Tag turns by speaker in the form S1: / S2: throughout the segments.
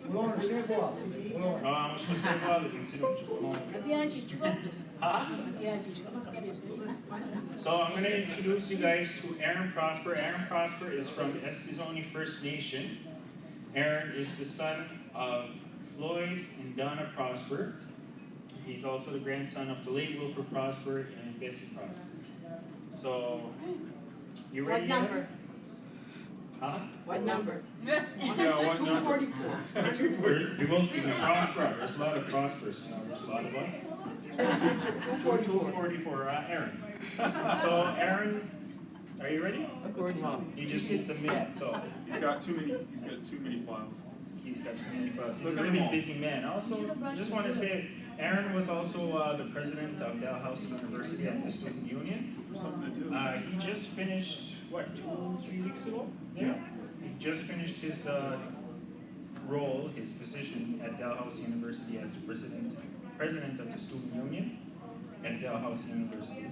S1: Bologna, sei qua. Bologna.
S2: Vamos fazer agora, tem que ser
S3: A viagem de quantos?
S2: Huh?
S3: A viagem de quantos?
S2: So I'm going to introduce you guys to Aaron Prosper. Aaron Prosper is from Eskizoni First Nation. Aaron is the son of Floyd and Donna Prosper. He's also the grandson of the late Wilford Prosper and Bessie Prosper. So, you ready?
S4: What number?
S2: Huh?
S4: What number?
S2: Yeah, what number?
S4: 244.
S2: 240. We won't be Prosper. There's a lot of Prospers. You know, there's a lot of us. 244. Aaron. So, Aaron, are you ready? He just needs a minute. So,
S5: He's got too many files.
S2: he's got too many files. He's a really busy man. Also, just want to say, Aaron was also the president of Dalhousie University at the Student Union.
S5: Something to do.
S2: He just finished, what, 2-3 weeks ago? Yeah. He just finished his role, his position at Dalhousie University as president of the Student Union at Dalhousie University.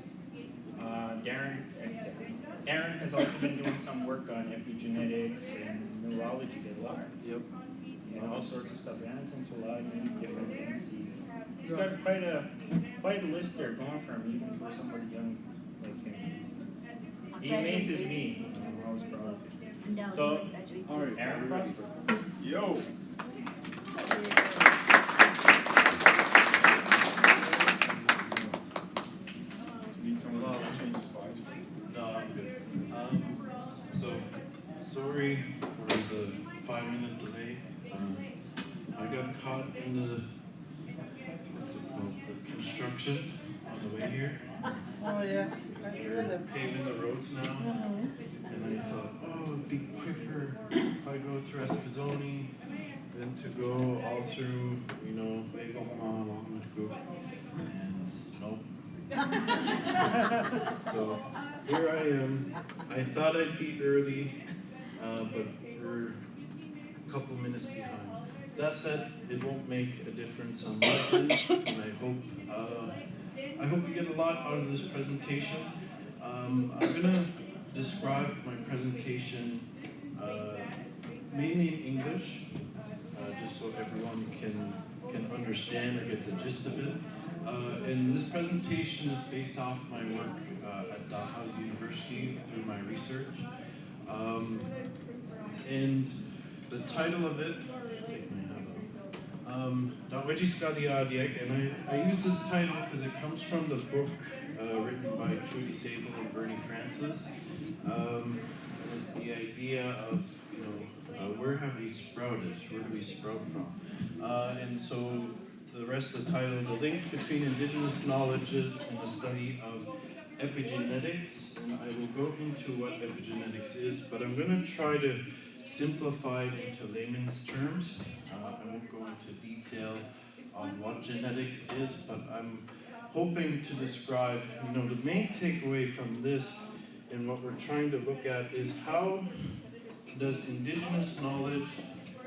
S2: Aaron has also been doing some work on epigenetics and neurology at large.
S5: Yep.
S2: And all sorts of stuff. Aaron's into a lot of different things. He's got quite a list there going for him, even for somebody young like him. He amazes me. I'm always proud of him.
S3: No,
S2: So,
S5: All right,
S2: Aaron
S5: ready?
S2: Prosper.
S5: Yo. Need someone to change the slides.
S6: No, I'm good. So, sorry for the 5-minute delay. I got caught in the, what's it called, the construction on the way here.
S7: Oh, yes.
S6: They're paving the roads now. And I thought, oh, it'd be quicker if I go through Eskizoni than to go all through, Vegamon, Longwood, and nope. So here I am. I thought I'd be early, but we're a couple minutes behind. That said, it won't make a difference on my end, and I hope you get a lot out of this presentation. I'm gonna describe my presentation mainly in English, just so everyone can understand or get the gist of it. And this presentation is based off my work at Dalhousie University through my research. And the title of it, take my hat off, and I use this title because it comes from the book written by Trudy Sable and Bernie Francis. And it's the idea of, where have we sprouted? Where do we sprout from? And so the rest of the title, The Links Between Indigenous Knowledges and the Study of Epigenetics. And I will go into what epigenetics is, but I'm going to try to simplify it into layman's terms. I won't go into detail on what genetics is, but I'm hoping to describe, the main takeaway from this and what we're trying to look at is how does indigenous knowledge,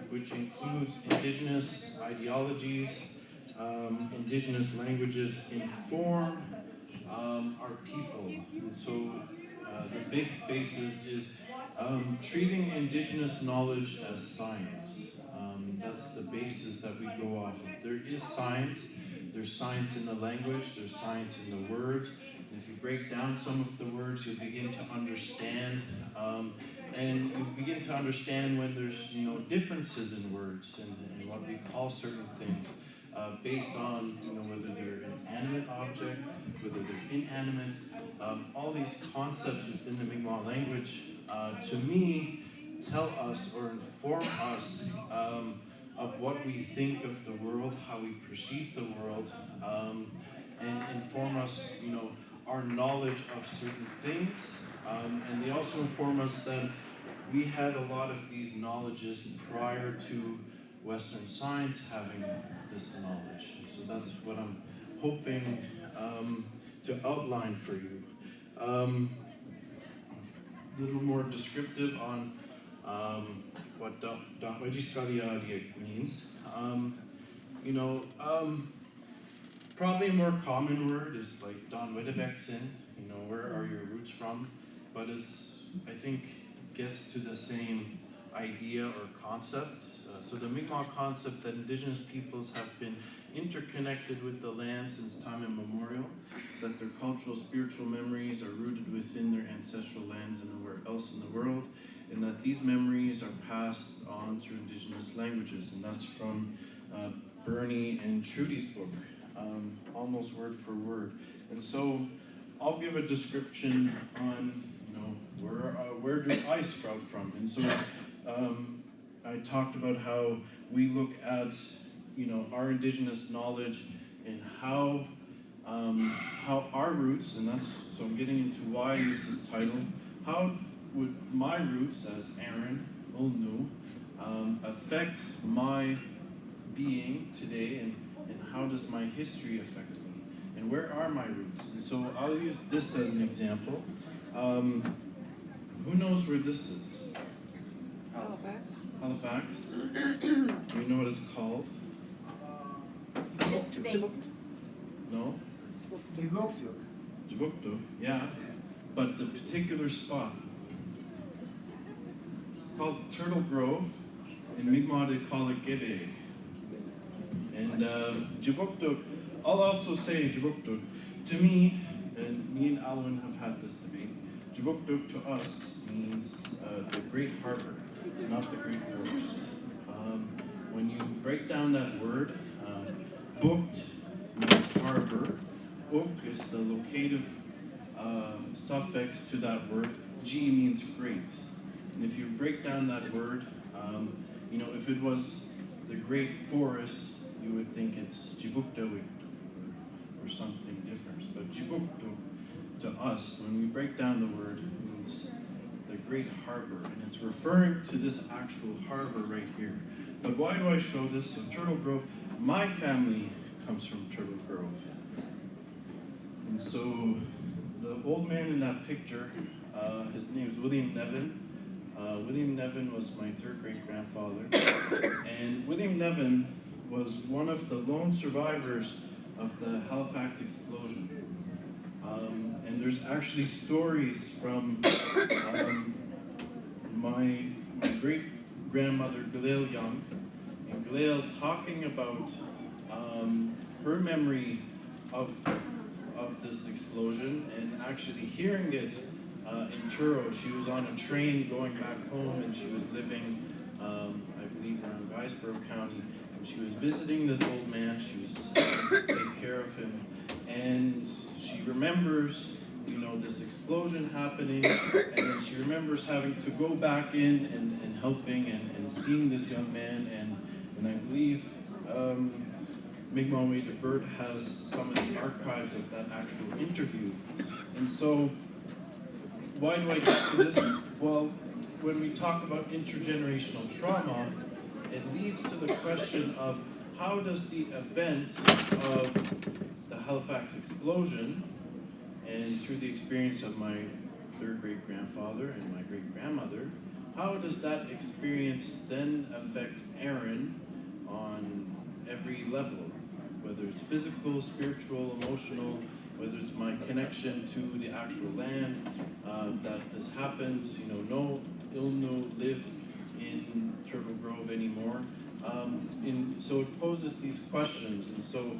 S6: which includes indigenous ideologies, indigenous languages, inform our people. And so the big basis is treating indigenous knowledge as science. That's the basis that we go off of. There is science. There's science in the language. There's science in the words. And if you break down some of the words, you'll begin to understand. And you begin to understand when there's differences in words and what we call certain things based on whether they're an animate object, whether they're inanimate. All these concepts within the Mi'kmaq language, to me, tell us or inform us of what we think of the world, how we perceive the world, and inform us, our knowledge of certain things. And they also inform us that we had a lot of these knowledges prior to Western science having this knowledge. So that's what I'm hoping to outline for you. A little more descriptive on what Dahwajiskaliadiak means. Probably a more common word is like Don Wedebeksin, where are your roots from? But it's, I think, gets to the same idea or concept. So the Mi'kmaq concept that Indigenous peoples have been interconnected with the land since time immemorial, that their cultural, spiritual memories are rooted within their ancestral lands and nowhere else in the world, and that these memories are passed on through Indigenous languages. And that's from Bernie and Trudy's book, almost word for word. And so I'll give a description on, where do I sprout from? And so I talked about how we look at, our Indigenous knowledge and how our roots, and that's, so I'm getting into why I use this title, how would my roots as Aaron Ulnu affect my being today, and how does my history affect me? And where are my roots? And so I'll use this as an example. Who knows where this is? Halifax. Do you know what it's called?
S3: Just base.
S6: No? Djibouti, yeah. But the particular spot, it's called Turtle Grove. In Mi'kmaq they call it Gebe. And Djibouti, I'll also say Djibouti, to me, and me and Alwyn have had this debate, Djibouti to us means the Great Harbor, not the Great Forest. When you break down that word, booked means harbor, uk is the locative suffix to that word, G means great. And if you break down that word, if it was the Great Forest, you would think it's Djibouti or something different. But Djibouti to us, when we break down the word, it means the Great Harbor, and it's referring to this actual harbor right here. But why do I show this? So Turtle Grove, my family comes from Turtle Grove. And so the old man in that picture, his name is William Nevin. William Nevin was my third great grandfather. And William Nevin was one of the lone survivors of the Halifax explosion. And there's actually stories from my great grandmother, Galil Young, and Galil talking about her memory of this explosion, and actually hearing it in Truro. She was on a train going back home, and she was living, I believe, around Guysborough County, and she was visiting this old man. She was taking care of him, and she remembers, this explosion happening, and then she remembers having to go back in and helping and seeing this young man, and I believe Mi'kmaq Way to Bird has some of the archives of that actual interview. And so, why do I get to this? Well, when we talk about intergenerational trauma, it leads to the question of how does the event of the Halifax explosion, and through the experience of my third great grandfather and my great grandmother, how does that experience then affect Aaron on every level? Whether it's physical, spiritual, emotional, whether it's my connection to the actual land, that this happens, no Ilnu live in Turtle Grove anymore. So it poses these questions, and so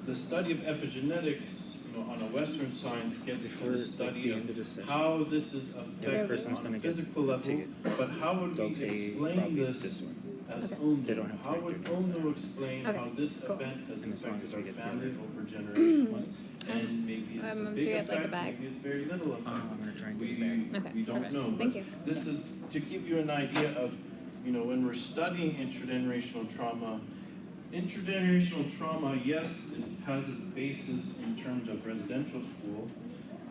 S6: the study of epigenetics, on a Western science, gets to the study of how this is affected on a physical level, but how would we explain this as Ulnu? How would Ulnu explain how this event has affected our family over generations? And maybe it's a big effect, maybe it's very little effect. We don't know.
S4: Thank you.
S6: This is to give you an idea of, when we're studying intergenerational trauma, yes, it has its basis in terms of residential school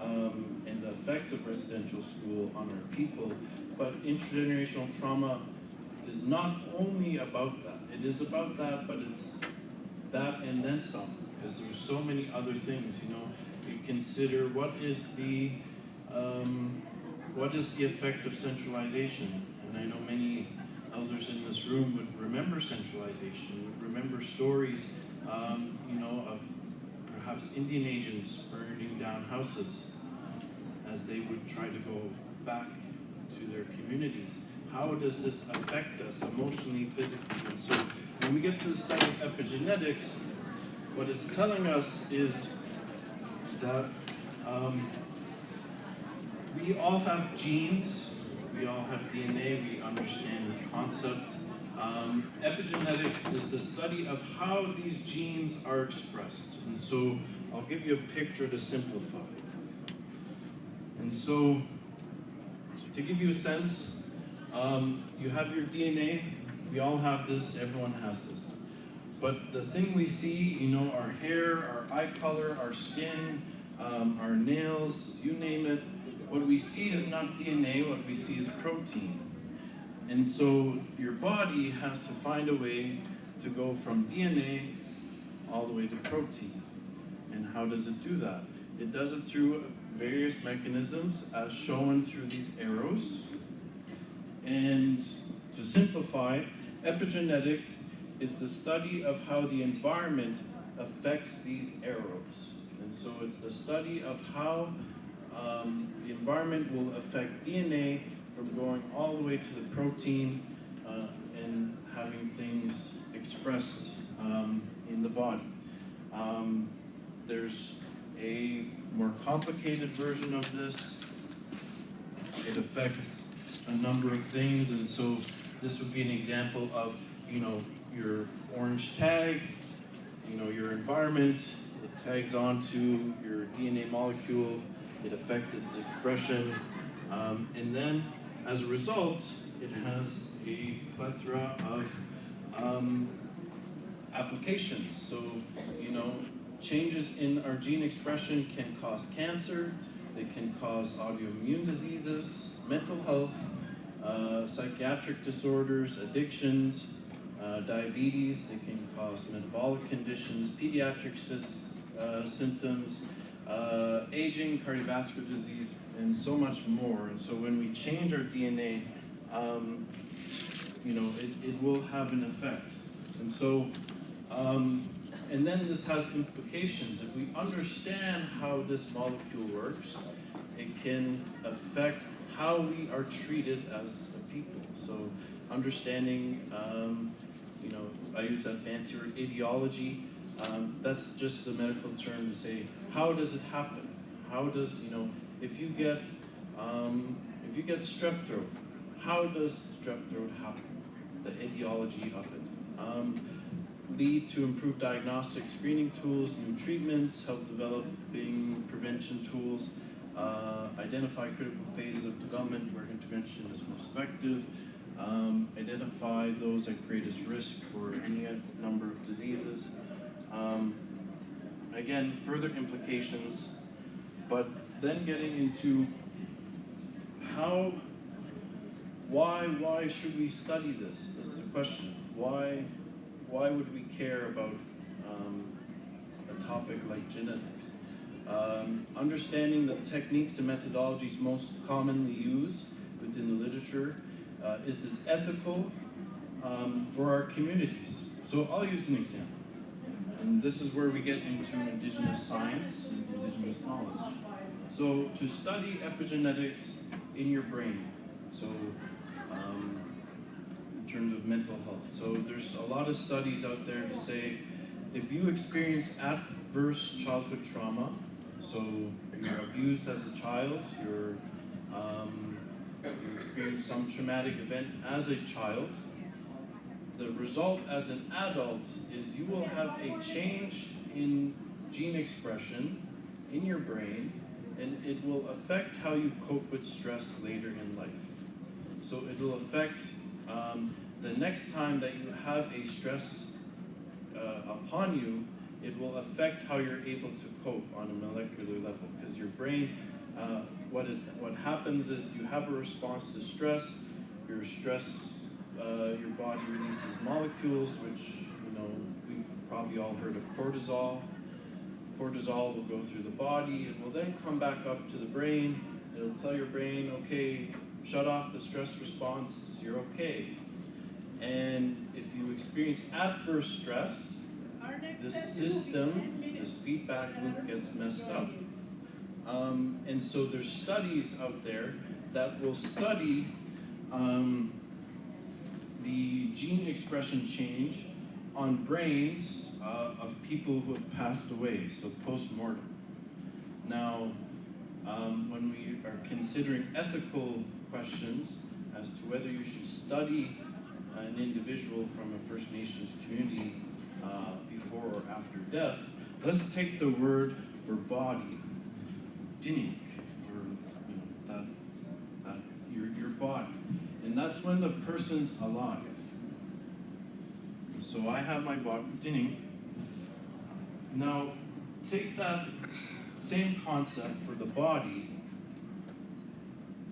S6: and the effects of residential school on our people, but intergenerational trauma is not only about that. It is about that, but it's that and then some, because there's so many other things. You consider what is the effect of centralization, and I know many elders in this room would remember centralization, would remember stories, of perhaps Indian agents burning down houses as they would try to go back to their communities. how does this affect us emotionally, physically? And so when we get to the study of epigenetics, what it's telling us is that we all have genes, we all have DNA, we understand this concept. Epigenetics is the study of how these genes are expressed. And so I'll give you a picture to simplify. And so, to give you a sense, you have your DNA, we all have this, everyone has this. But the thing we see, you know, our hair, our eye color, our skin, our nails, you name it, what we see is not DNA, what we see is protein. And so your body has to find a way to go from DNA all the way to protein. And how does it do that? It does it through various mechanisms as shown through these arrows. And to simplify, epigenetics is the study of how the environment affects these arrows. And so it's the study of how the environment will affect DNA from going all the way to the protein and having things expressed in the body. There's a more complicated version of this. It affects a number of things, and so this would be an example of, you know, your orange tag, you know, your environment, it tags onto your DNA molecule, it affects its expression, and then as a result, it has a plethora of applications. So, you know, changes in our gene expression can cause cancer, they can cause autoimmune diseases, mental health, psychiatric disorders, addictions, diabetes, they can cause metabolic conditions, pediatric symptoms, aging, cardiovascular disease, and so much more. And so when we change our DNA, you know, it will have an effect. And so, and then this has implications. If we understand how this molecule works, it can affect how we are treated as a people. So understanding, you know, I use that fancy word, etiology. That's just a medical term to say, how does it happen? How does, you know, if you get strep throat, how does strep throat happen? The etiology of it. Lead to improved diagnostic screening tools, new treatments, help developing prevention tools, identify critical phases of development where intervention is most effective, identify those at greatest risk for any number of diseases. Again, further implications, but then getting into why should we study this? This is the question. Why would we care about a topic like genetics? Understanding the techniques and methodologies most commonly used within the literature, is this ethical for our communities? So I'll use an example. And this is where we get into indigenous science and indigenous knowledge. So to study epigenetics in your brain, so in terms of mental health. So there's a lot of studies out there to say, if you experience adverse childhood trauma, so you're abused as a child, you experience some traumatic event as a child, the result as an adult is you will have a change in gene expression in your brain, and it will affect how you cope with stress later in life. So it will affect the next time that you have a stress upon you, it will affect how you're able to cope on a molecular level, because your brain, what happens is you have a response to stress. Your body releases molecules, which, you know, we've probably all heard of cortisol. Cortisol will go through the body, it will then come back up to the brain. It'll tell your brain, okay, shut off the stress response, you're okay. And if you experience adverse stress, this system, this feedback loop gets messed up. And so there's studies out there that will study the gene expression change on brains of people who have passed away, so post-mortem. Now, when we are considering ethical questions as to whether you should study an individual from a First Nations community before or after death, let's take the word for body, dinik, or your body, and that's when the person's alive. So I have my body, dinik. Now, take that same concept for the body,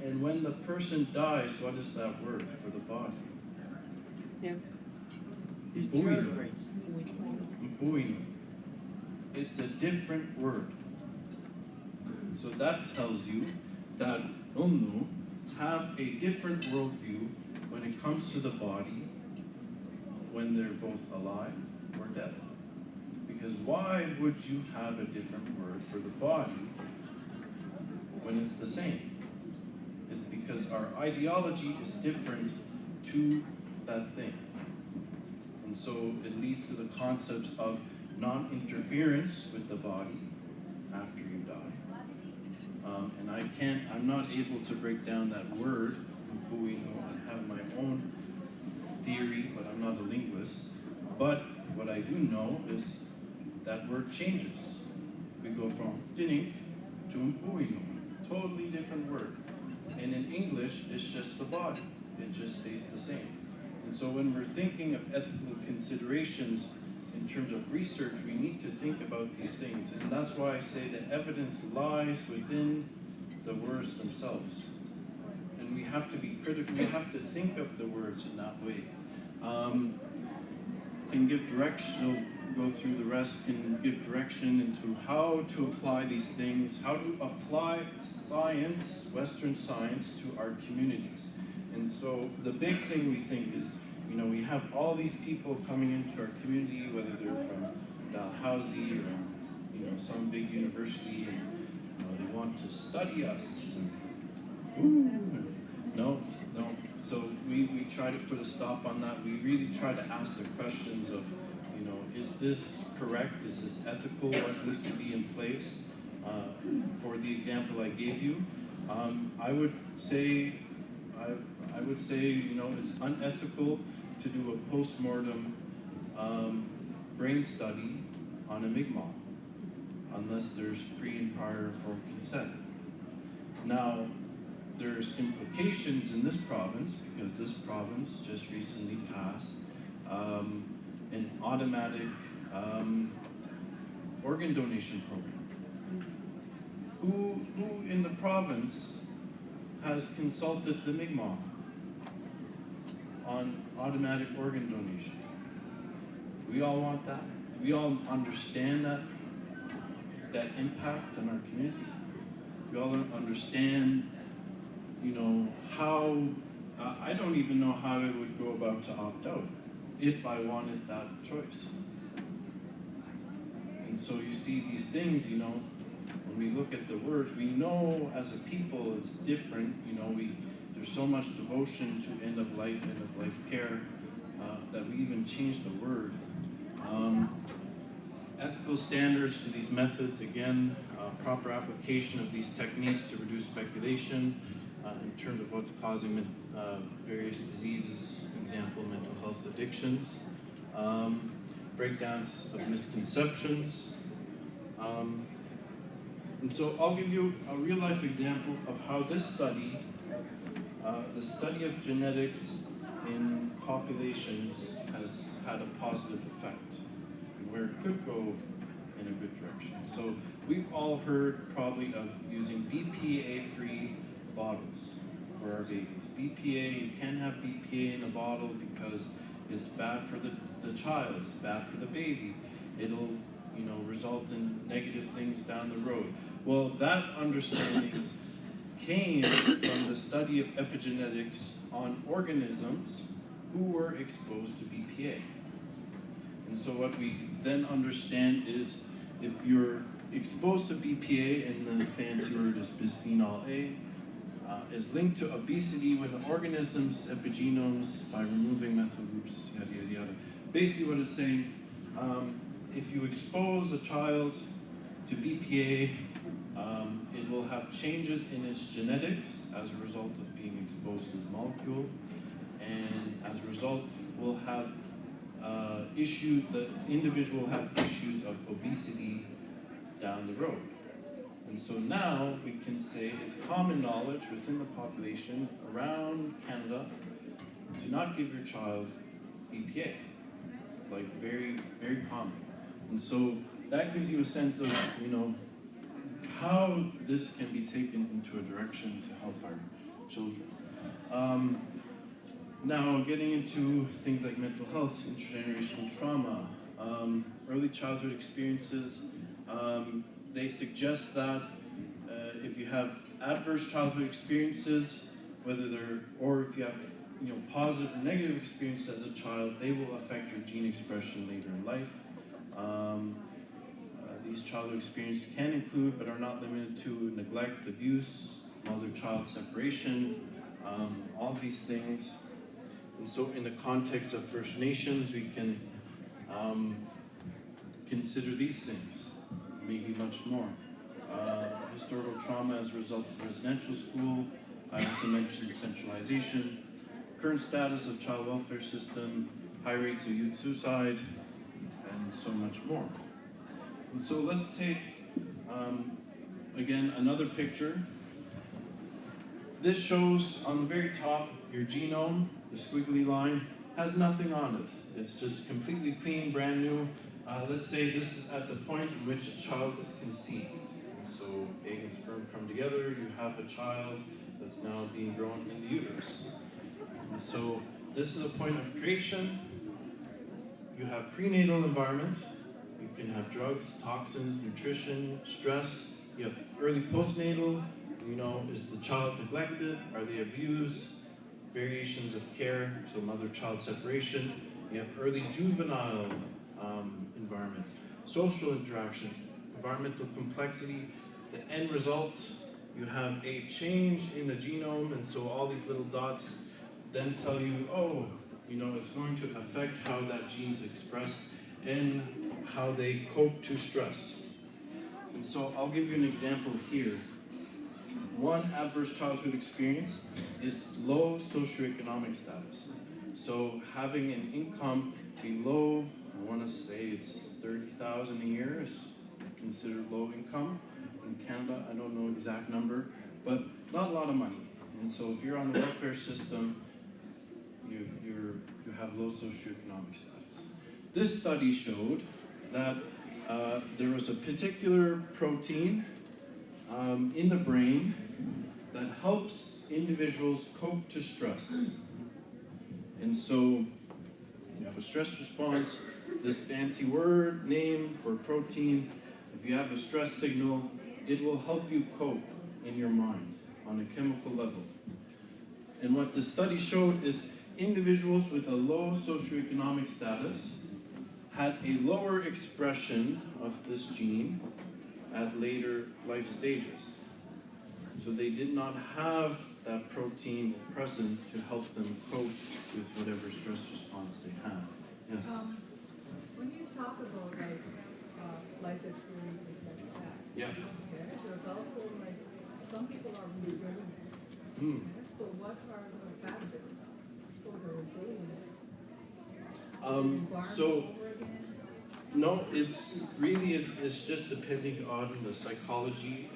S6: and when the person dies, what is that word for the body? Mpuino. Mpuino. It's a different word. So that tells you that Unu have a different worldview when it comes to the body when they're both alive or dead. Because why would you have a different word for the body when it's the same? It's because our ideology is different to that thing. And so it leads to the concepts of non-interference with the body after you die. And I'm not able to break down that word, and have my own theory, but I'm not a linguist. But what I do know is that word changes. We go from dinik to mpuino, totally different word. And in English, it's just the body. It just stays the same. And so when we're thinking of ethical considerations in terms of research, we need to think about these things. And that's why I say the evidence lies within the words themselves. And we have to be critical. We have to think of the words in that way. Can give direction, go through the rest, can give direction into how to apply these things, how to apply science, Western science, to our communities. And so the big thing we think is, we have all these people coming into our community, whether they're from Dalhousie or some big university, and they want to study us. No. So we try to put a stop on that. We really try to ask the questions of, is this correct? Is this ethical? What needs to be in place? For the example I gave you, I would say, it's unethical to do a post-mortem brain study on a Mi'kmaq unless there's pre and prior informed consent. Now, there's implications in this province because this province just recently passed an automatic organ donation program. Who in the province has consulted the Mi'kmaq on automatic organ donation? We all want that. We all understand that impact on our community. We all understand, how, I don't even know how I would go about to opt out if I wanted that choice. And so you see these things, when we look at the words, we know as a people it's different, there's so much devotion to end of life care, that we even changed the word. Ethical standards to these methods, again, proper application of these techniques to reduce speculation in terms of what's causing various diseases, example, mental health addictions, breakdowns of misconceptions. And so I'll give you a real life example of how this study, the study of genetics in populations, has had a positive effect and where it could go in a good direction. So we've all heard probably of using BPA-free bottles for our babies. BPA, you can't have BPA in a bottle because it's bad for the child, it's bad for the baby. It'll, result in negative things down the road. Well, that understanding came from the study of epigenetics on organisms who were exposed to BPA. And so what we then understand is if you're exposed to BPA, and the fancy word is bisphenol A, is linked to obesity when the organism's epigenomes by removing methyl groups, yada yada yada. Basically what it's saying, if you expose a child to BPA, it will have changes in its genetics as a result of being exposed to the molecule, and as a result will have the individual will have issues of obesity down the road. And so now we can say it's common knowledge within the population around Canada to not give your child BPA, like very, very common. And so that gives you a sense of, how this can be taken into a direction to help our children. Now, getting into things like mental health, intergenerational trauma, early childhood experiences, they suggest that if you have adverse childhood experiences, if you have positive or negative experiences as a child, they will affect your gene expression later in life. These childhood experiences can include, but are not limited to, neglect, abuse, mother-child separation, all these things. And so in the context of First Nations, we can consider these things, maybe much more. Historical trauma as a result of residential school. I also mentioned centralization, current status of child welfare system, high rates of youth suicide, and so much more. And so let's take, again, another picture. This shows on the very top your genome, the squiggly line, has nothing on it. It's just completely clean, brand new. Let's say this is at the point in which a child is conceived. So egg and sperm come together, you have a child that's now being grown in the uterus. And so this is a point of creation. You have prenatal environment. You can have drugs, toxins, nutrition, stress. You have early postnatal. Is the child neglected? Are they abused? Variations of care, so mother-child separation. You have early juvenile environment, social interaction, environmental complexity. The end result, you have a change in the genome, and so all these little dots then tell you, it's going to affect how that gene's expressed and how they cope to stress. And so I'll give you an example here. One adverse childhood experience is low socioeconomic status. So having an income below, I want to say it's $30,000 a year is considered low income. In Canada, I don't know exact number, but not a lot of money. And so if you're on the welfare system, you have low socioeconomic status. This study showed that there was a particular protein in the brain that helps individuals cope to stress. And so you have a stress response, this fancy name for protein. If you have a stress signal, it will help you cope in your mind on a chemical level. And what the study showed is individuals with a low socioeconomic status had a lower expression of this gene at later life stages. So they did not have that protein present to help them cope with whatever stress response they had. Yes?
S4: When you talk about life experiences like that,
S6: Yeah.
S4: okay, there's also some people are resilient.
S6: Hmm.
S4: So what are the factors for the resilience?
S6: So
S4: Over again?
S6: no, it's just depending on the psychology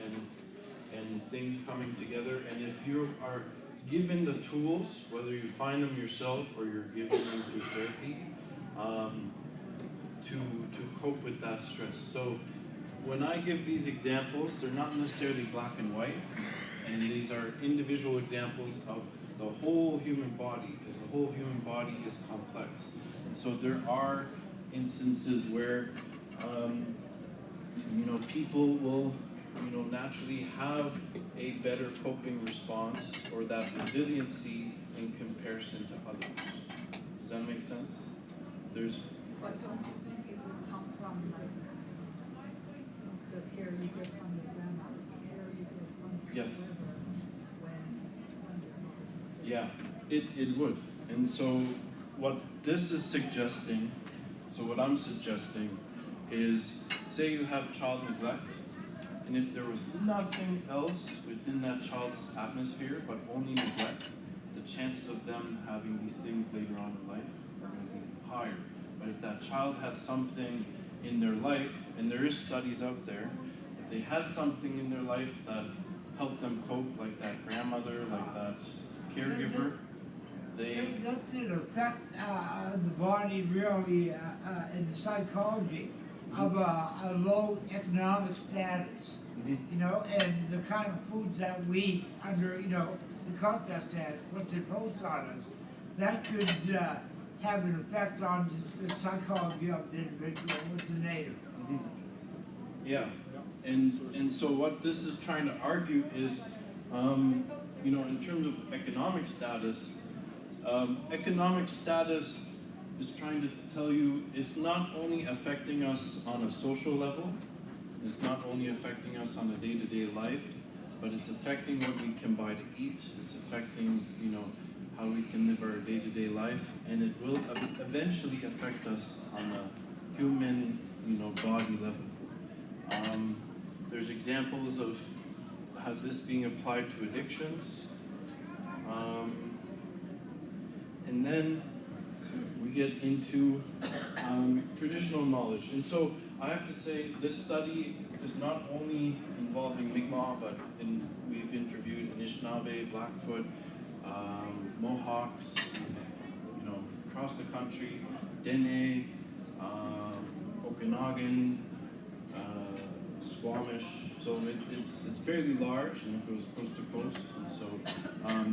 S6: and things coming together. And if you are given the tools, whether you find them yourself or you're given them through therapy, to cope with that stress. So when I give these examples, they're not necessarily black and white, and these are individual examples of the whole human body, because the whole human body is complex. And so there are instances where people will naturally have a better coping response or that resiliency in comparison to others. Does that make sense?
S4: But don't you think it would come from the care you get from your grandma, the care you get from your
S6: Yes.
S4: brother, when
S6: Yeah, it would. And so what this is suggesting, so what I'm suggesting is, say you have child neglect, and if there was nothing else within that child's atmosphere but only neglect, the chances of them having these things later on in life are going to be higher. But if that child had something in their life, and there is studies out there, if they had something in their life that helped them cope, like that grandmother, like that caregiver, they,
S1: Does it affect the body really in the psychology of a low economic status?
S6: Mhm.
S1: You know, and the kind of foods that we eat under, you know, because of that status, what they impose on us, that could have an effect on the psychology of the individual with the native.
S6: yeah. And so what this is trying to argue is, you know, in terms of economic status is trying to tell you it's not only affecting us on a social level, it's not only affecting us on a day-to-day life, but it's affecting what we can buy to eat, it's affecting, you know, how we can live our day-to-day life, and it will eventually affect us on a human, you know, body level. There's examples of how this being applied to addictions. And then we get into traditional knowledge. And so I have to say this study is not only involving Mi'kmaq, but we've interviewed Anishinaabe, Blackfoot, Mohawks, you know, across the country, Dene, Okanagan, Squamish. So it's fairly large and it goes coast to coast. And so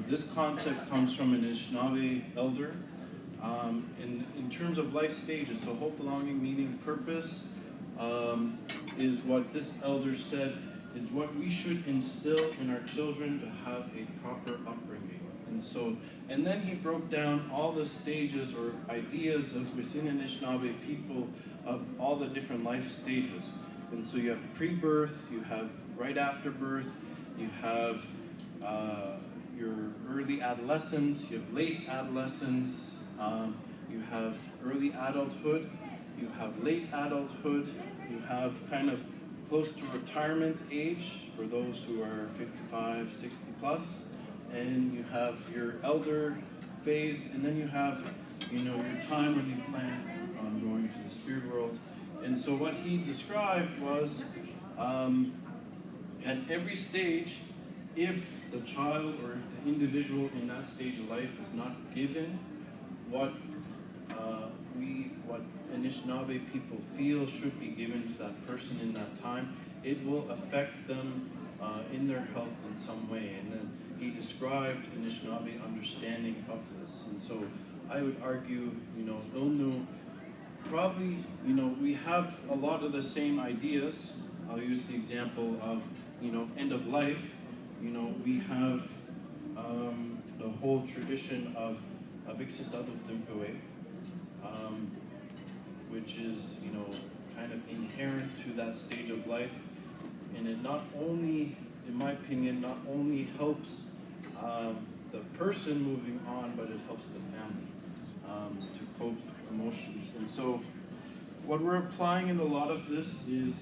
S6: this concept comes from an Anishinaabe elder. In terms of life stages, so hope, belonging, meaning, purpose, is what this elder said is what we should instill in our children to have a proper upbringing. And then he broke down all the stages or ideas of within Anishinaabe people of all the different life stages. And so you have pre-birth, you have right after birth, you have your early adolescence, you have late adolescence, you have early adulthood, you have late adulthood, you have kind of close to retirement age for those who are 55, 60 plus, and you have your elder phase, and then you have, you know, your time when you plan on going to the spirit world. And so what he described was, at every stage, if the child or if the individual in that stage of life is not given what what Anishinaabe people feel should be given to that person in that time, it will affect them in their health in some way. And then he described Anishinaabe understanding of this. And so I would argue, you know, Ilnu probably, you know, we have a lot of the same ideas. I'll use the example of, you know, end of life. You know, we have the whole tradition of Abixitadutdimkoe, which is, you know, kind of inherent to that stage of life. And it not only, in my opinion, not only helps the person moving on, but it helps the family to cope emotionally. And so what we're applying in a lot of this is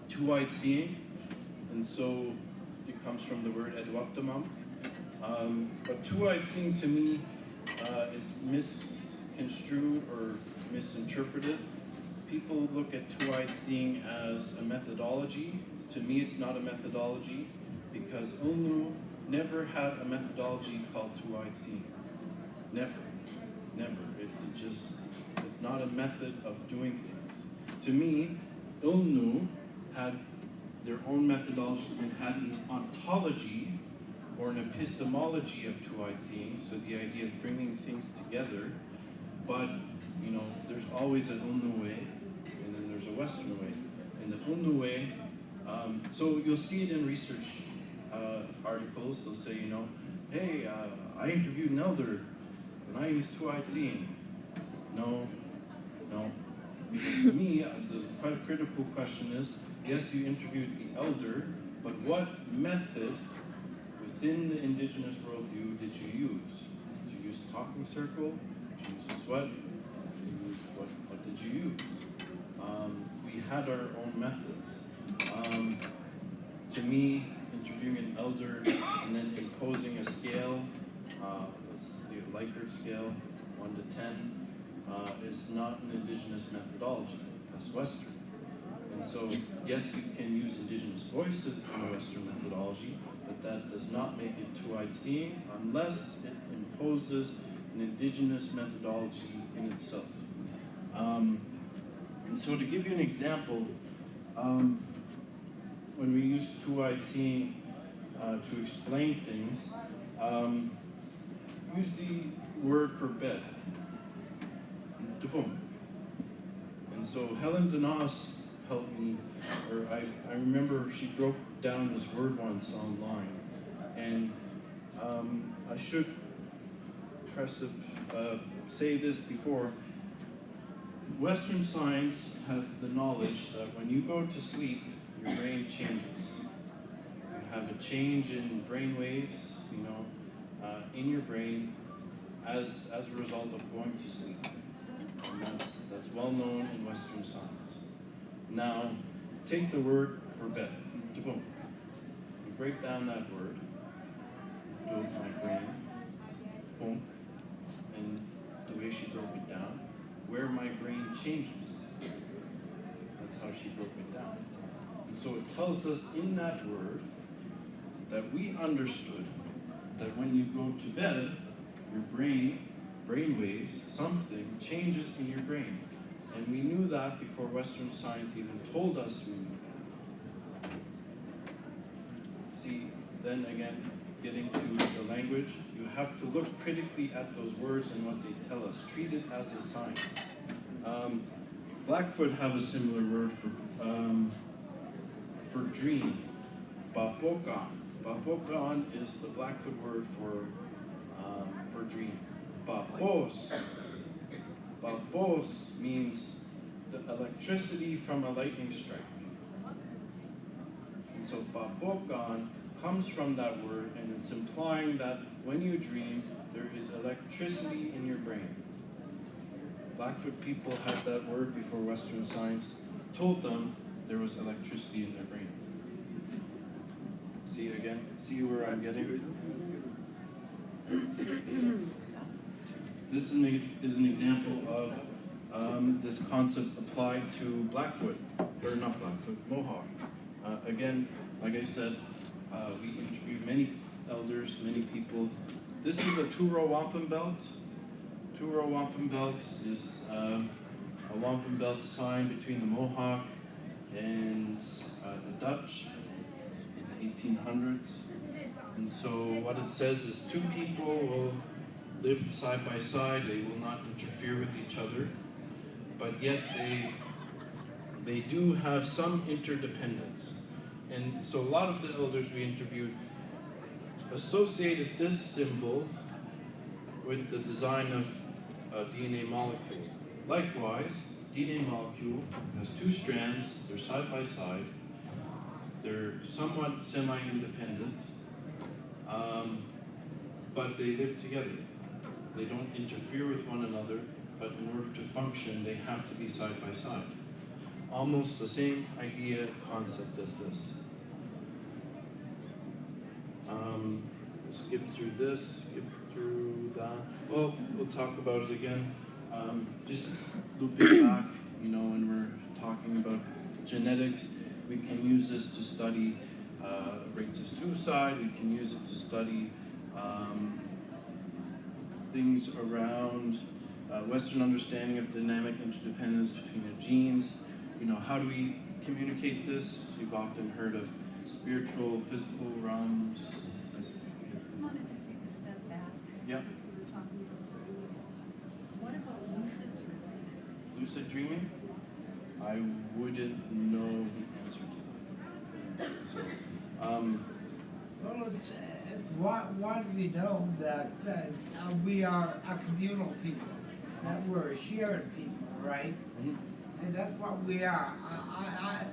S6: two-eyed seeing. And so it comes from the word edwaktamam. But two-eyed seeing to me is misconstrued or misinterpreted. People look at two-eyed seeing as a methodology. To me, it's not a methodology because Ilnu never had a methodology called two-eyed seeing. Never. It's not a method of doing things. To me, Ilnu had their own methodology and had an ontology or an epistemology of two-eyed seeing, so the idea of bringing things together, but, you know, there's always an Ilnu way, and then there's a Western way. And the Ilnu way, so you'll see it in research articles, they'll say, you know, hey, I interviewed an elder, and I used two-eyed seeing. No. Because to me, the quite critical question is, yes, you interviewed the elder, but what method within the indigenous worldview did you use? Did you use talking circle? Did you use a sweat? Did you use what did you use? We had our own methods. To me, interviewing an elder and then imposing a scale, let's the Likert scale, 1 to 10, is not an indigenous methodology. That's Western. And so, yes, you can use indigenous voices in a Western methodology, but that does not make it two-eyed seeing unless it imposes an indigenous methodology in itself. And so to give you an example, when we use two-eyed seeing to explain things, use the word for bed, dubum. And so Helen Denos helped me, or I remember she broke down this word once online, and I should say this before. Western science has the knowledge that when you go to sleep, your brain changes. You have a change in brain waves, in your brain as a result of going to sleep. And that's well known in Western science. Now, take the word for bed, boom. You break down that word, my brain, boom, and the way she broke it down, where my brain changes. That's how she broke it down. And so it tells us in that word that we understood that when you go to bed, your brain waves, something changes in your brain. And we knew that before Western science even told us we knew that. See, then again, getting to the language, you have to look critically at those words and what they tell us. Treat it as a science. Blackfoot have a similar word for dream. Babokan. Babokan is the Blackfoot word for dream. Babos. Babos means the electricity from a lightning strike. And so Babokan comes from that word, and it's implying that when you dream, there is electricity in your brain. Blackfoot people had that word before Western science told them there was electricity in their brain. See again? See where I'm getting? This is an example of this concept applied to Blackfoot, or not Blackfoot, Mohawk. Again, like I said, we interviewed many elders, many people. This is a two-row wampum belt. Two-row wampum belt is a wampum belt sign between the Mohawk and the Dutch in the 1800s. And so what it says is two people will live side by side, they will not interfere with each other, but yet they do have some interdependence. And so a lot of the elders we interviewed associated this symbol with the design of a DNA molecule. Likewise, DNA molecule has two strands, they're side by side, they're somewhat semi-independent, but they live together. They don't interfere with one another, but in order to function, they have to be side by side. Almost the same idea, concept as this. Skip through this, skip through that. Well, we'll talk about it again. Just looping back, when we're talking about genetics, we can use this to study rates of suicide. We can use it to study things around Western understanding of dynamic interdependence between the genes. How do we communicate this? You've often heard of spiritual, physical realms.
S7: I just wanted to take a step back.
S6: Yep.
S7: Because we were talking about dreaming. What about lucid dreaming?
S6: Lucid dreaming? I wouldn't know the answer to that. So,
S1: Well, it's, why do we know that we are a communal people, that we're a sharing people, right? And that's what we are.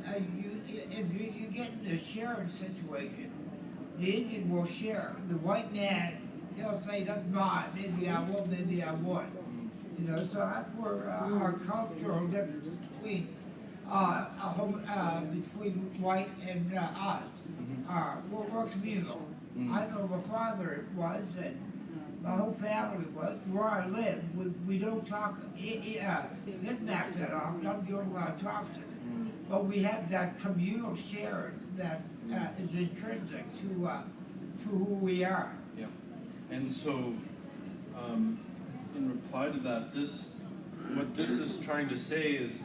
S1: If you get in a sharing situation, the Indian will share. The white man, he'll say, that's mine, maybe I will, maybe I won't. You know, so that's where our cultural difference between, between white and us. We're communal. I know my father was, and my whole family was. Where I live, we don't talk knickknacks that often. I'm the only one that talks to them. But we have that communal sharing that is intrinsic to who we are.
S6: Yeah. And so, in reply to that, what this is trying to say is,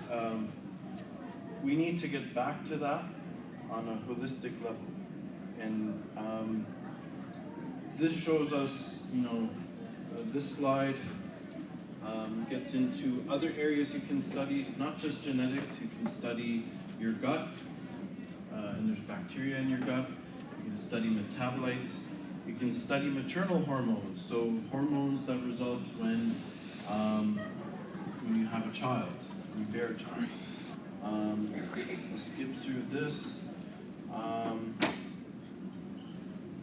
S6: we need to get back to that on a holistic level. And this shows us, this slide gets into other areas you can study, not just genetics. You can study your gut, and there's bacteria in your gut. You can study metabolites. You can study maternal hormones, so hormones that result when you have a child, when you bear a child. We'll skip through this.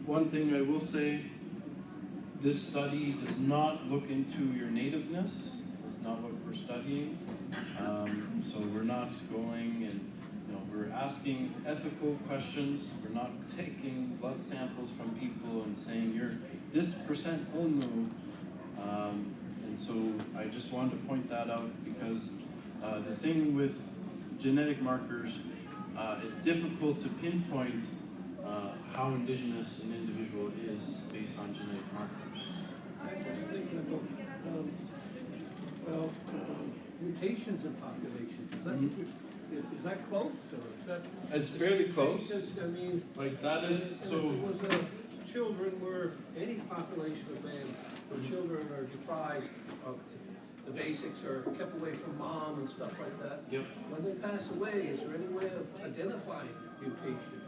S6: One thing I will say, this study does not look into your nativeness. That's not what we're studying. So we're not going and we're asking ethical questions. We're not taking blood samples from people and saying you're this percent Ulnu. And so I just wanted to point that out because the thing with genetic markers, it's difficult to pinpoint how indigenous an individual is based on genetic markers.
S8: I was thinking about, mutations in populations. Is that close, or is that?
S6: It's fairly close.
S8: I mean.
S6: Like that is,
S8: If
S6: so.
S8: it was children where any population of man, where children are deprived of the basics or kept away from mom and stuff like that.
S6: Yep.
S8: When they pass away, is there any way of identifying mutations?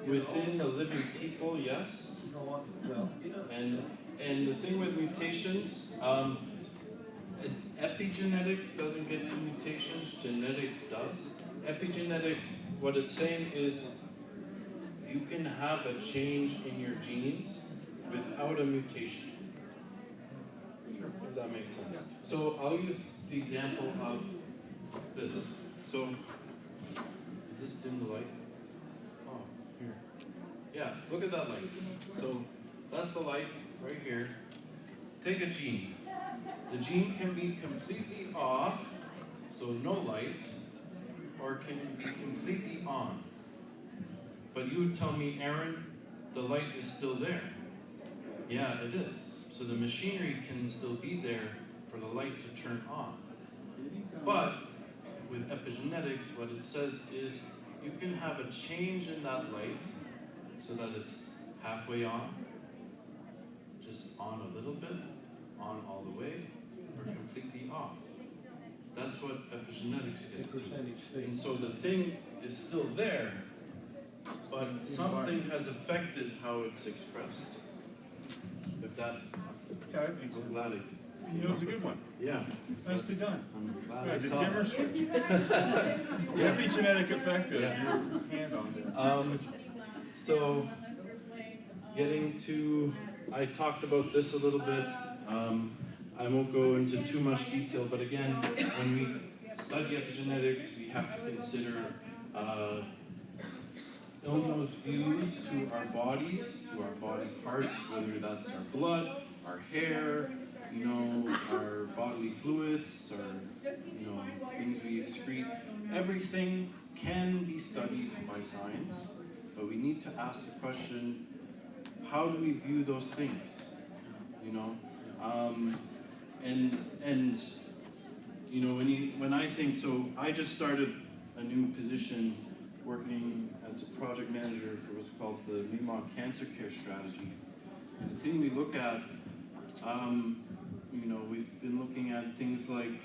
S6: Within the living people, yes.
S8: Well, yeah.
S6: And the thing with mutations, epigenetics doesn't get to mutations, genetics does. Epigenetics, what it's saying is you can have a change in your genes without a mutation. If that makes sense. So I'll use the example of this. So, did this dim the light? Oh, here. Yeah, look at that light. So that's the light right here. Take a gene. The gene can be completely off, so no light, or can be completely on. But you would tell me, Aaron, the light is still there. Yeah, it is. So the machinery can still be there for the light to turn on. But with epigenetics, what it says is you can have a change in that light so that it's halfway on, just on a little bit, on all the way, or completely off. That's what epigenetics gets to. And so the thing is still there, but something has affected how it's expressed. If that,
S5: Yeah, that makes
S6: I'm
S5: sense.
S6: glad it,
S5: It was a good one.
S6: yeah,
S5: Nicely done.
S6: I'm glad
S5: Yeah,
S6: I
S5: the
S6: saw
S5: dimmer
S6: that.
S5: switch. The epigenetic effect of
S6: Yeah.
S5: your hand on there.
S6: So, getting to, I talked about this a little bit. I won't go into too much detail, but again, when we study epigenetics, we have to consider Ilno's views to our bodies, to our body parts, whether that's our blood, our hair, our bodily fluids, or things we excrete. Everything can be studied by science, but we need to ask the question: how do we view those things? When I think, so I just started a new position working as a project manager for what's called the Mi'kmaq Cancer Care Strategy. And the thing we look at, we've been looking at things like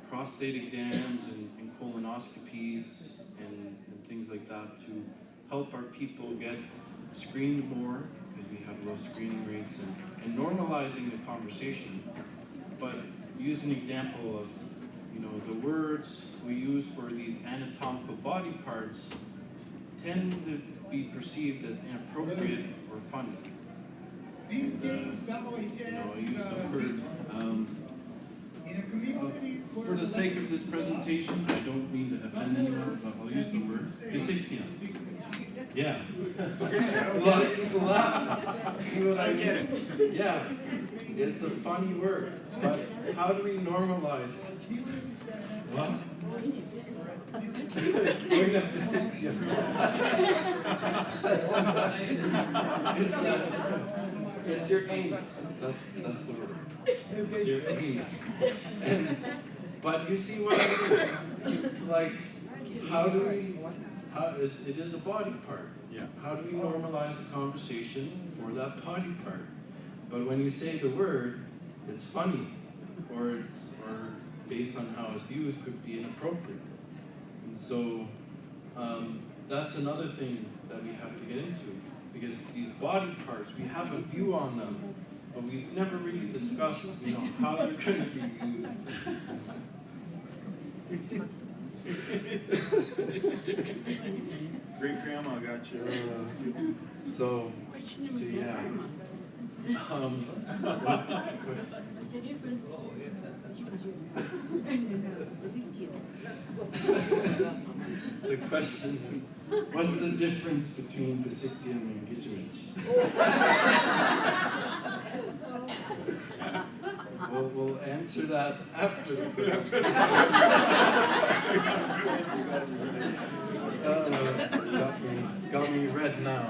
S6: prostate exams and colonoscopies and things like that to help our people get screened more, because we have low screening rates, and normalizing the conversation. But use an example of, the words we use for these anatomical body parts tend to be perceived as inappropriate or funny.
S1: These
S6: And,
S1: games always
S6: you know, I use the word,
S1: in a community.
S6: for the sake of this presentation, I don't mean to offend anyone, but I'll use the word Visiktian. Yeah. A lot of people laugh. See what I get it? Yeah. It's a funny word, but how do we normalize it? What? Going up to it's your anus. That's the word. It's your anus. But you see what I mean? Like, it is a body part.
S5: Yeah.
S6: How do we normalize the conversation for that body part? But when you say the word, it's funny, or based on how it's used, could be inappropriate. And so that's another thing that we have to get into, because these body parts, we have a view on them, but we've never really discussed, how they're going to be used.
S5: Great grandma got you.
S6: So yeah.
S3: What's the difference?
S6: The question is, what's the difference between Visiktian and Gijimich? We'll answer that after the presentation. Got me red now.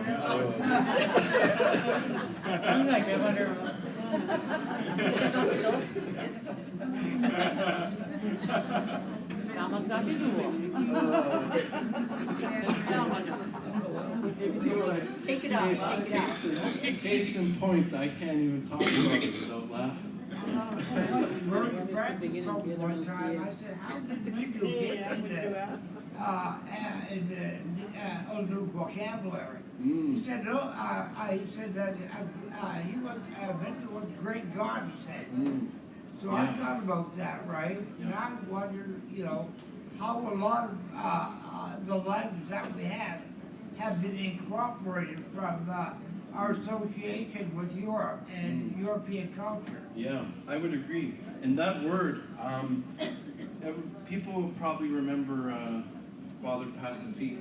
S3: I'm like, I wonder. Damals got you.
S6: See what I-
S7: Take it off, take it off.
S6: Case in point, I can't even talk about it without laughing.
S1: Murray Francis told me one time, I said, how did you get in the old new vocabulary? He said, no, he said that he was eventually was a great God, he said. So I thought about that, right? And I wondered, how a lot of the languages that we have been incorporated from our association with Europe and European culture.
S6: Yeah, I would agree. And that word, people probably remember Father Pacifique,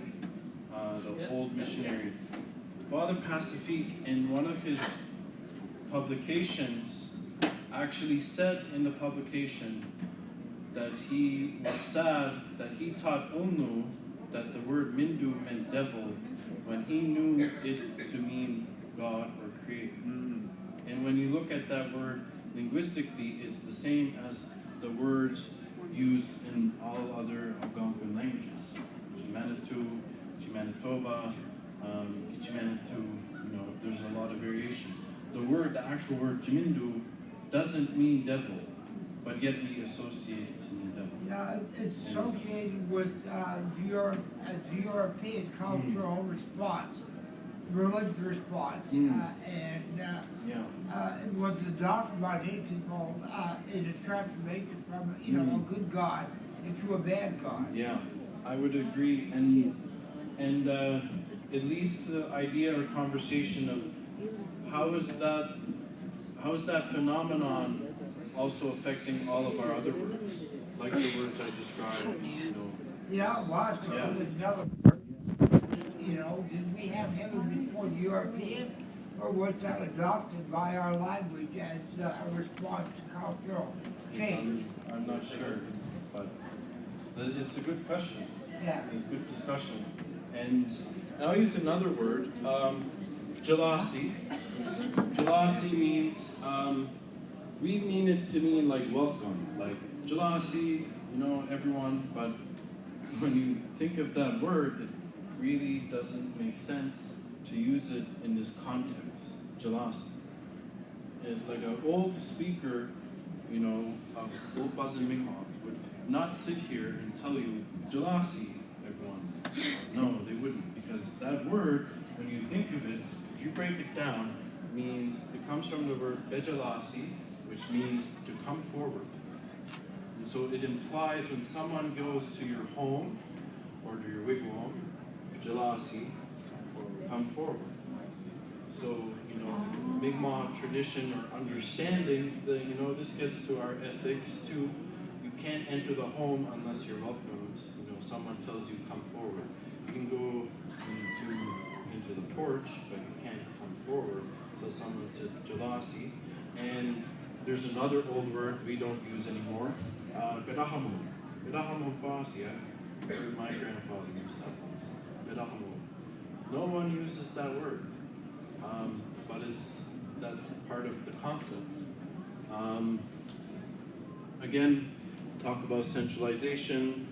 S6: the old missionary. Father Pacifique, in one of his publications, actually said in the publication that he was sad that he taught Unnu that the word Mindu meant devil when he knew it to mean God or creator. And when you look at that word linguistically, it's the same as the words used in all other Algonquin languages. Jimanitou, Jimanitoba, Kichimanitou, there's a lot of variation. The actual word Jimindu doesn't mean devil, but yet we associate it to mean devil.
S1: Yeah, it's associated with the European cultural response, religious response, and it was adopted by the people in a transformation from a good God into a bad God.
S6: Yeah, I would agree, and it leads to the idea or conversation of how is that phenomenon also affecting all of our other words, like the words I described,
S1: Yeah, it was, so
S6: Yeah.
S1: it was another, did we have heaven before the European, or was that adopted by our language as a response to cultural change?
S6: I'm not sure, but it's a good question.
S1: Yeah.
S6: It's a good discussion. And I'll use another word, Jalasi. Jalasi means, we mean it to mean like welcome, like Jalasi, everyone, but when you think of that word, it really doesn't make sense to use it in this context, Jalasi. It's like an old speaker, of old Bazin Mi'kmaq would not sit here and tell you, Jalasi, everyone. No, they wouldn't, because that word, when you think of it, if you break it down, it comes from the word Bejalasi, which means to come forward. And so it implies when someone goes to your home or to your wigwam, Jalasi, come forward. So, you know, Mi'kmaq tradition or understanding that, you know, this gets to our ethics too. You can't enter the home unless you're welcomed. You know, someone tells you come forward. You can go into the porch, but you can't come forward until someone says Jalasi. And there's another old word we don't use anymore, Bedahamu. Bedahamu Basi. I heard my grandfather use that once. Bedahamu. No one uses that word, but that's part of the concept. Again, talk about centralization.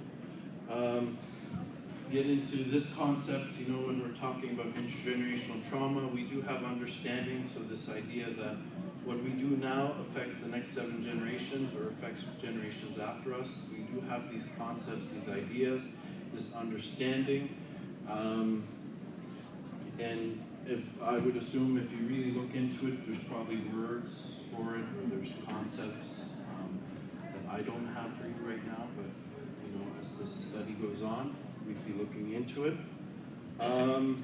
S6: Get into this concept, you know, when we're talking about intergenerational trauma, we do have understanding, so this idea that what we do now affects the next 7 generations or affects generations after us. We do have these concepts, these ideas, this understanding. And if I would assume if you really look into it, there's probably words for it, or there's concepts that I don't have for you right now, but you know, as this study goes on, we'd be looking into it. And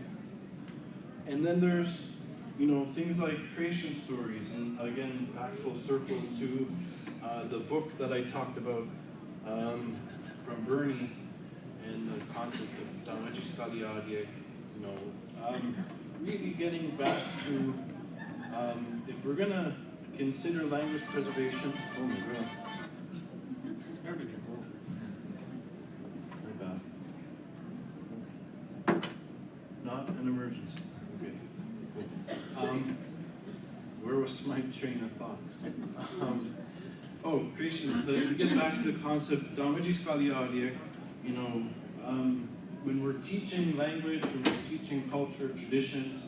S6: then there's, you know, things like creation stories, and again, back full circle to the book that I talked about from Bernie and the concept of Damaji Skaliadye, you know, really getting back to, if we're gonna consider language preservation, oh my god. My bad. Not an emergency. Okay. Cool. Where was my train of thought? Creation. To get back to the concept, Damaji Skaliadye, you know, when we're teaching language, when we're teaching culture, traditions,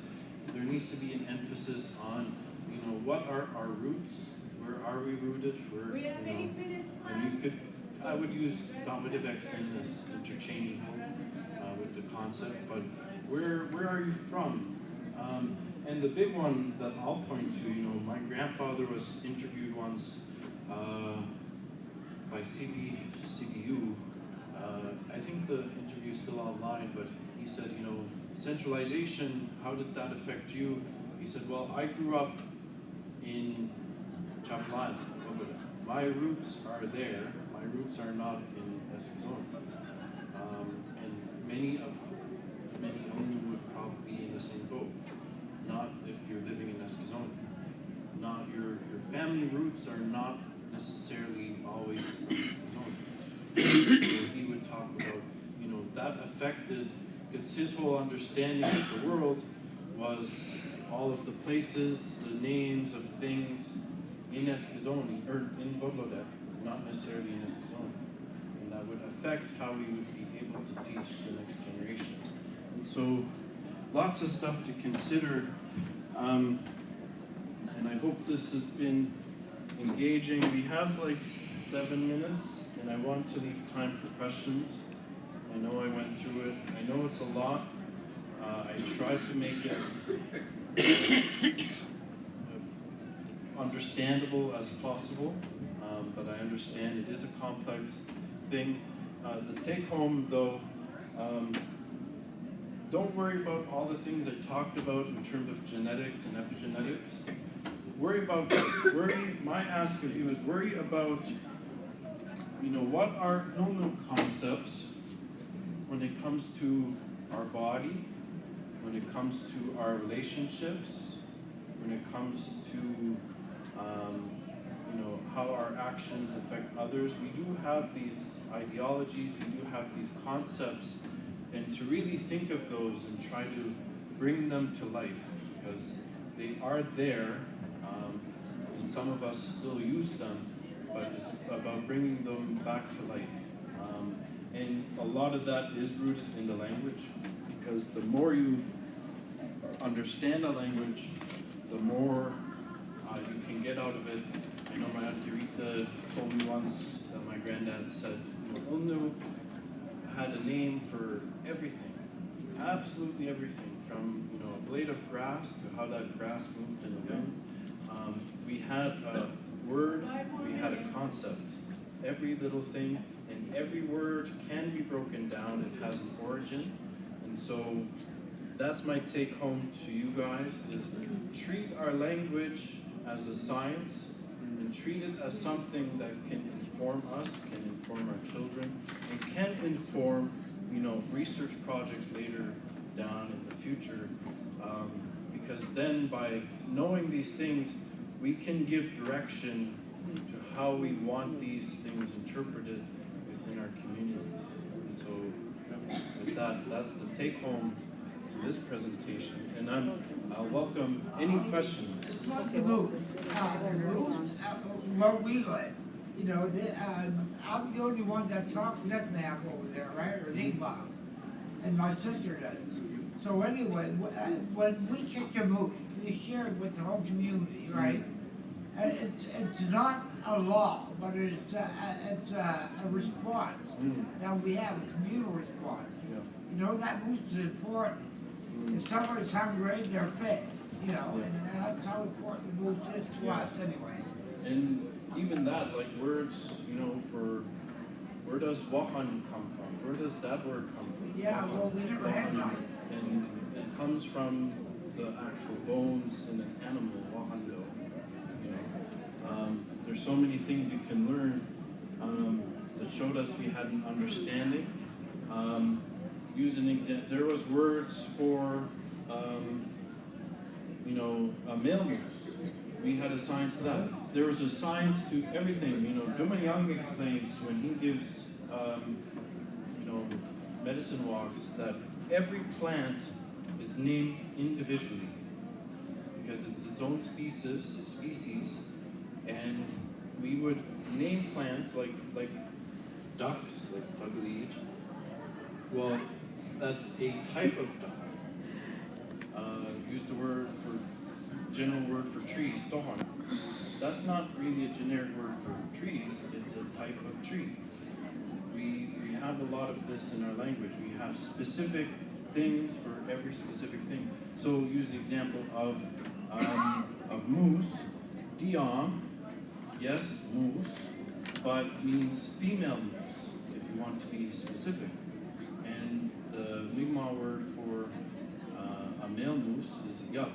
S6: there needs to be an emphasis on, you know, what are our roots? Where are we rooted? Where,
S7: We have 8 minutes
S6: and you could, I would use Damadivexin as interchangeable with the concept, but where are you from? And the big one that I'll point to, you know, my grandfather was interviewed once by CBU. I think the interview's still online, but he said, you know, centralization, how did that affect you? He said, well, I grew up in Chaplan. My roots are there. My roots are not in Eskizon. And many only would probably be in the same boat. Not if you're living in Eskizon. Not your family roots are not necessarily always from Eskizon. So he would talk about, you know, that affected, because his whole understanding of the world was all of the places, the names of things in Eskizoni, or in Bodlodek, not necessarily in Eskizoni. And that would affect how we would be able to teach the next generations. And so, lots of stuff to consider. And I hope this has been engaging. We have like 7 minutes, and I want to leave time for questions. I know I went through it. I know it's a lot. I tried to make it understandable as possible, but I understand it is a complex thing. The take home though, don't worry about all the things I talked about in terms of genetics and epigenetics. Worry about this. My ask of you is worry about, you know, what are no concepts when it comes to our body, when it comes to our relationships, when it comes to, you know, how our actions affect others. We do have these ideologies, we do have these concepts, and to really think of those and try to bring them to life, because they are there, and some of us still use them, but it's about bringing them back to life. And a lot of that is rooted in the language, because the more you understand a language, the more you can get out of it. I know my Auntie Rita told me once that my granddad said, you know, Ulnu had a name for everything, absolutely everything, from, you know, a blade of grass to how that grass moved in the wind. We had a word, we had a concept. Every little thing, and every word can be broken down. It has an origin, and so that's my take home to you guys, is treat our language as a science and treat it as something that can inform us, can inform our children, and can inform, research projects later down in the future. Because then by knowing these things, we can give direction to how we want these things interpreted within our community. And so with that, that's the take home to this presentation. And I'll welcome any questions.
S1: It's not the moose. Where we live, I'm the only one that talks Nipmuc over there, right, or Neba, and my sister does. So anyway, when we catch a moose, we share it with the whole community, right? And it's not a law, but it's a response. Now we have a communal response. That moose is important. If somebody's hungry, they're fed, and that's how important the moose is to us anyway.
S6: And even that, like words, for where does Wahan come from? Where does that word come from?
S1: Yeah, well, we never had none.
S6: And it comes from the actual bones in an animal, Wahando. There's so many things you can learn that showed us we had an understanding. Use an example. There was words for, a male moose. We had a science to that. There was a science to everything. Duma Young explains when he gives, medicine walks that every plant is named individually because it's its own species, and we would name plants like ducks, like pugleage. Well, that's a type of duck. Use the general word for trees, tohon. That's not really a generic word for trees, it's a type of tree. We have a lot of this in our language. We have specific things for every specific thing. So use the example of moose, dion, yes, moose, but means female moose, if you want to be specific. And the Mi'kmaq word for a male moose is yab,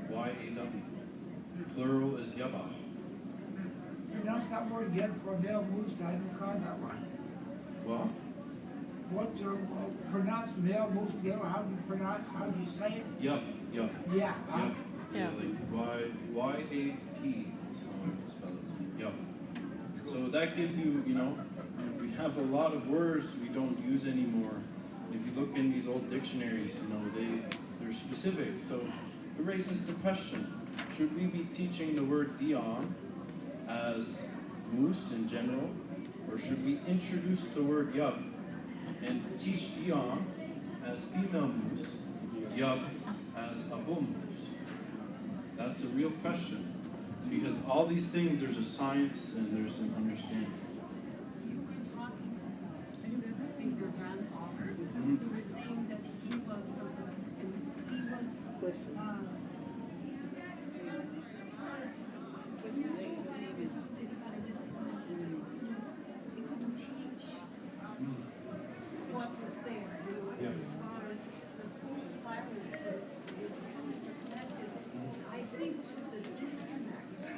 S6: Y-A-W. Plural is yabah.
S1: Pronounce that word again for a male moose, I don't call that one.
S6: Well,
S1: What's your, pronounce male moose, how do you say it?
S6: yab.
S1: Yeah.
S6: Yep. Yeah, like Y-A-P is how I would spell it. Yep. So that gives you, we have a lot of words we don't use anymore. If you look in these old dictionaries, they're specific. So it raises the question, should we be teaching the word dion as moose in general, or should we introduce the word yub and teach dion as female moose, yub as a bull moose? That's the real question. Because all these things, there's a science and there's an understanding.
S7: You were talking, I think your grandfather, you were saying that he was, what was there, as far as the food environment, so it's so interconnected. I think the disconnect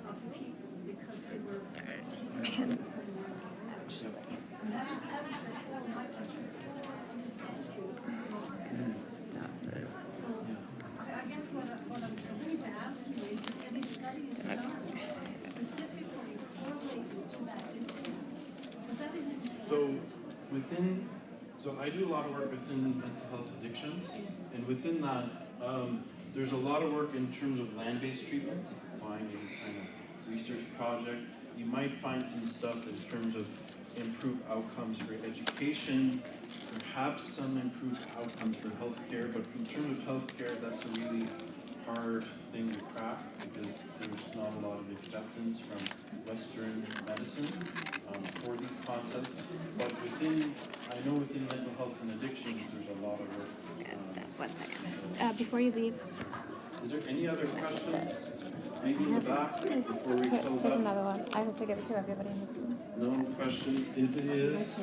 S7: of people because they were taken from one another. And that is the whole my understanding. So I guess what I'm trying to ask you is if any study is done specifically correlated to that disconnect. Because that is
S6: So I do a lot of work within mental health addictions, and within that, there's a lot of work in terms of land-based treatment, finding kind of research project. You might find some stuff in terms of improved outcomes for education, perhaps some improved outcomes for healthcare, but in terms of healthcare, that's a really hard thing to crack because there's not a lot of acceptance from Western medicine for these concepts. But I know within mental health and addictions, there's a lot of work.
S9: Yeah, stop. 1 second. Before you leave,
S6: Is there any other questions? Maybe in the back before we close
S9: here's
S6: up?
S9: another one. I have to give it to everybody in this room.
S6: No questions? It is